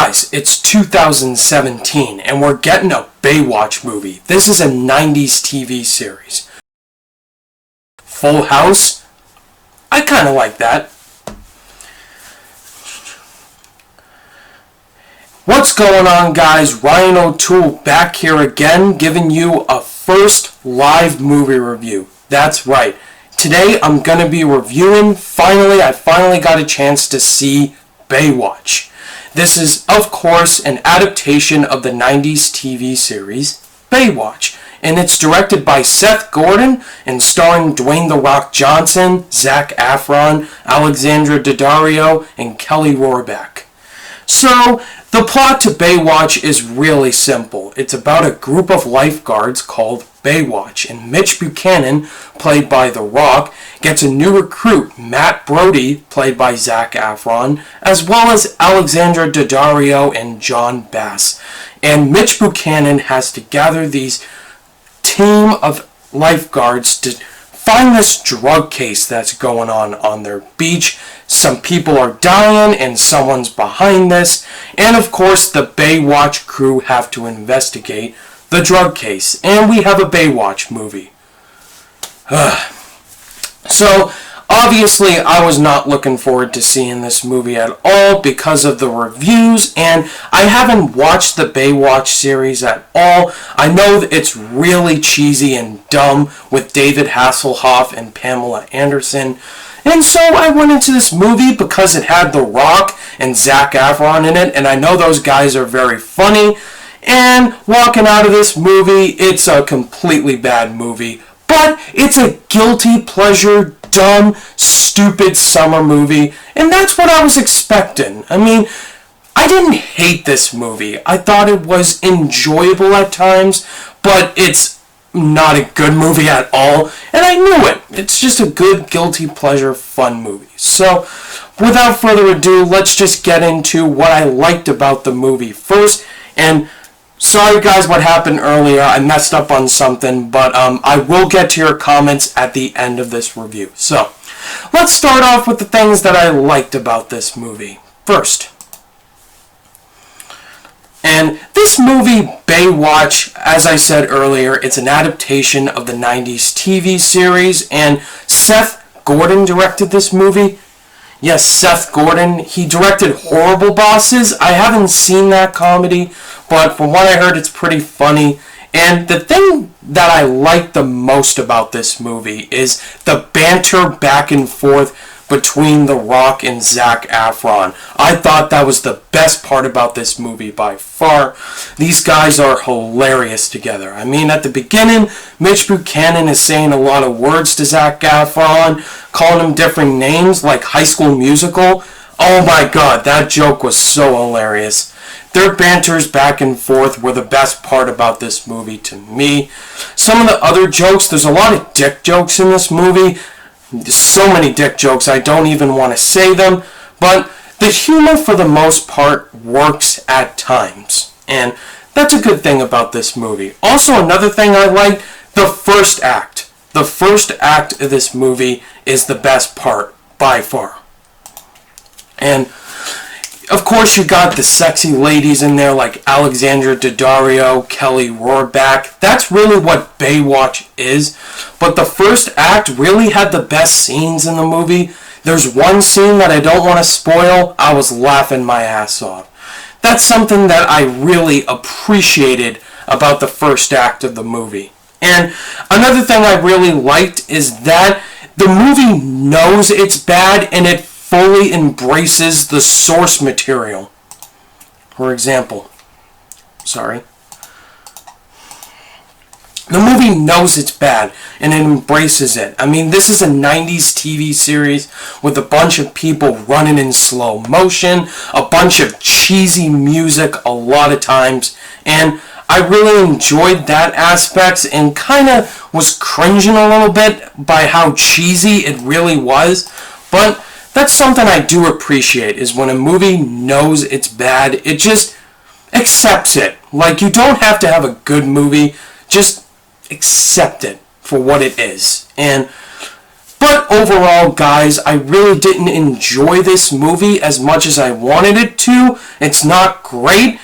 Guys, it's 2017 and we're getting a Baywatch movie. This is a 90s TV series. Full House? I kind of like that. What's going on, guys? Ryan O'Toole back here again, giving you a first live movie review. That's right. Today I'm going to be reviewing, I finally got a chance to see Baywatch. This is, of course, an adaptation of the 90s TV series Baywatch, and it's directed by Seth Gordon and starring Dwayne "The Rock" Johnson, Zac Efron, Alexandra Daddario, and Kelly Rohrbach. So, the plot to Baywatch is really simple. It's about a group of lifeguards called Baywatch, and Mitch Buchanan, played by The Rock, gets a new recruit, Matt Brody, played by Zac Efron, as well as Alexandra Daddario and John Bass. And Mitch Buchanan has to gather these team of lifeguards to find this drug case that's going on their beach. Some people are dying and someone's behind this. And of course the Baywatch crew have to investigate the drug case. And we have a Baywatch movie. So, obviously I was not looking forward to seeing this movie at all because of the reviews, and I haven't watched the Baywatch series at all. I know that it's really cheesy and dumb with David Hasselhoff and Pamela Anderson. And so I went into this movie because it had The Rock and Zac Efron in it, and I know those guys are very funny. And walking out of this movie, it's a completely bad movie. But it's a guilty pleasure, dumb, stupid summer movie, and that's what I was expecting. I mean, I didn't hate this movie. I thought it was enjoyable at times, but it's not a good movie at all, and I knew it. It's just a good, guilty pleasure, fun movie. So, without further ado, let's just get into what I liked about the movie first. And sorry guys what happened earlier, I messed up on something, but I will get to your comments at the end of this review. So, let's start off with the things that I liked about this movie. First, and this movie, Baywatch, as I said earlier, it's an adaptation of the 90s TV series, and Seth Gordon directed this movie. Yes, Seth Gordon. He directed Horrible Bosses. I haven't seen that comedy, but from what I heard, it's pretty funny. And the thing that I like the most about this movie is the banter back and forth between The Rock and Zac Efron. I thought that was the best part about this movie by far. These guys are hilarious together. I mean, at the beginning, Mitch Buchanan is saying a lot of words to Zac Efron, calling him different names like High School Musical. Oh my god, that joke was so hilarious. Their banters back and forth were the best part about this movie to me. Some of the other jokes, there's a lot of dick jokes in this movie. There's so many dick jokes, I don't even want to say them. But the humor, for the most part, works at times. And that's a good thing about this movie. Also, another thing I like, the first act. The first act of this movie is the best part, by far. And of course, you got the sexy ladies in there like Alexandra Daddario, Kelly Rohrbach. That's really what Baywatch is. But the first act really had the best scenes in the movie. There's one scene that I don't want to spoil. I was laughing my ass off. That's something that I really appreciated about the first act of the movie. And another thing I really liked is that the movie knows it's bad and it fully embraces the source material. For example, the movie knows it's bad and it embraces it. I mean, this is a 90s TV series with a bunch of people running in slow motion, a bunch of cheesy music a lot of times, and I really enjoyed that aspect and kind of was cringing a little bit by how cheesy it really was. But that's something I do appreciate, is when a movie knows it's bad, it just accepts it. Like, you don't have to have a good movie, just accept it for what it is. But But overall, guys, I really didn't enjoy this movie as much as I wanted it to. It's not great.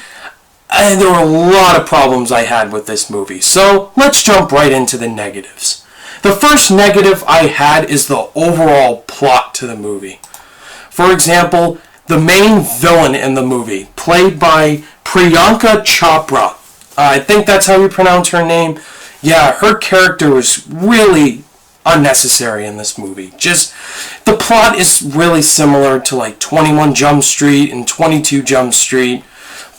And there were a lot of problems I had with this movie. So let's jump right into the negatives. The first negative I had is the overall plot to the movie. For example, the main villain in the movie, played by Priyanka Chopra. I think that's how you pronounce her name. Yeah, her character was really unnecessary in this movie. Just, the plot is really similar to like 21 Jump Street and 22 Jump Street,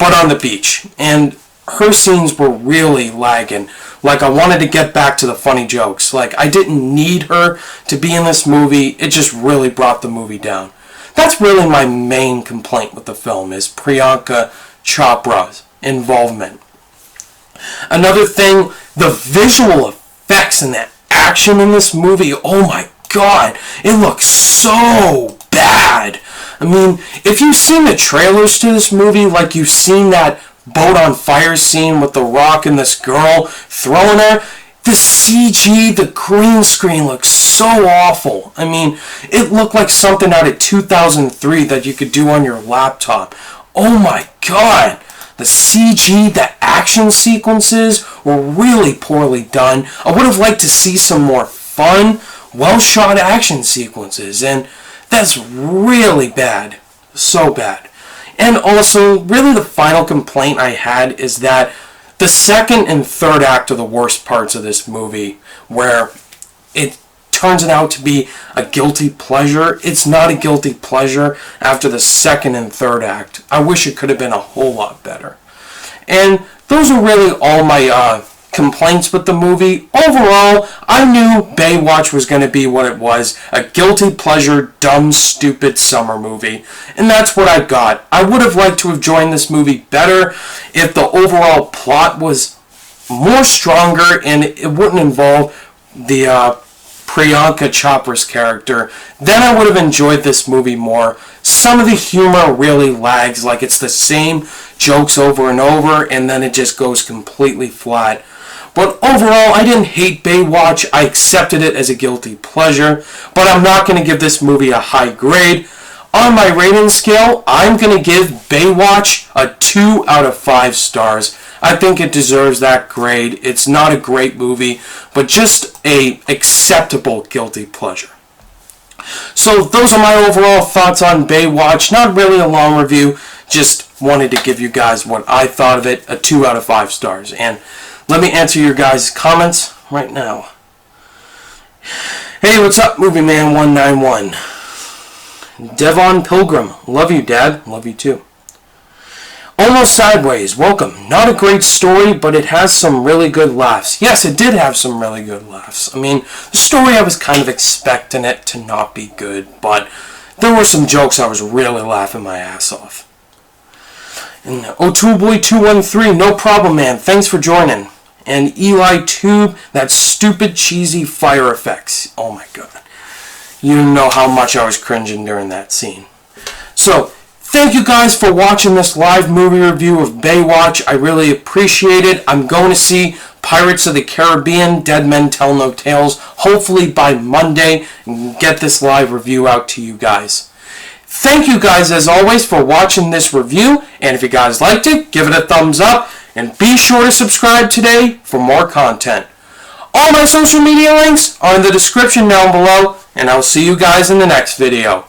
but on the beach. And her scenes were really lagging. Like, I wanted to get back to the funny jokes. Like, I didn't need her to be in this movie. It just really brought the movie down. That's really my main complaint with the film, is Priyanka Chopra's involvement. Another thing, the visual effects and the action in this movie, oh my god, it looks so bad. I mean, if you've seen the trailers to this movie, like you've seen that boat on fire scene with The Rock and this girl throwing her, the CG, the green screen looks so awful. I mean, it looked like something out of 2003 that you could do on your laptop. Oh my god. The CG, the action sequences were really poorly done. I would have liked to see some more fun, well-shot action sequences, and that's really bad. So bad. And also, really the final complaint I had is that the second and third act are the worst parts of this movie, where it turns out to be a guilty pleasure. It's not a guilty pleasure after the second and third act. I wish it could have been a whole lot better. And those are really all my complaints with the movie. Overall, I knew Baywatch was going to be what it was, a guilty pleasure, dumb, stupid summer movie. And that's what I got. I would have liked to have joined this movie better if the overall plot was more stronger and it wouldn't involve the Priyanka Chopra's character. Then I would have enjoyed this movie more. Some of the humor really lags, like it's the same jokes over and over, and then it just goes completely flat. But overall, I didn't hate Baywatch. I accepted it as a guilty pleasure, but I'm not going to give this movie a high grade. On my rating scale, I'm going to give Baywatch a 2 out of 5 stars. I think it deserves that grade. It's not a great movie, but just a acceptable guilty pleasure. So those are my overall thoughts on Baywatch. Not really a long review, just wanted to give you guys what I thought of it, a 2 out of 5 stars. And let me answer your guys' comments right now. Hey, what's up, Movie Man 191? Devon Pilgrim, love you, Dad. Love you too. Almost Sideways, welcome. Not a great story, but it has some really good laughs. Yes, it did have some really good laughs. I mean, the story, I was kind of expecting it to not be good, but there were some jokes I was really laughing my ass off. And O2Boy213, no problem, man. Thanks for joining. And Eli Tube, that stupid cheesy fire effects. Oh my god. You don't know how much I was cringing during that scene. So, thank you guys for watching this live movie review of Baywatch. I really appreciate it. I'm going to see Pirates of the Caribbean, Dead Men Tell No Tales, hopefully by Monday, and get this live review out to you guys. Thank you guys, as always, for watching this review, and if you guys liked it, give it a thumbs up, and be sure to subscribe today for more content. All my social media links are in the description down below, and I'll see you guys in the next video.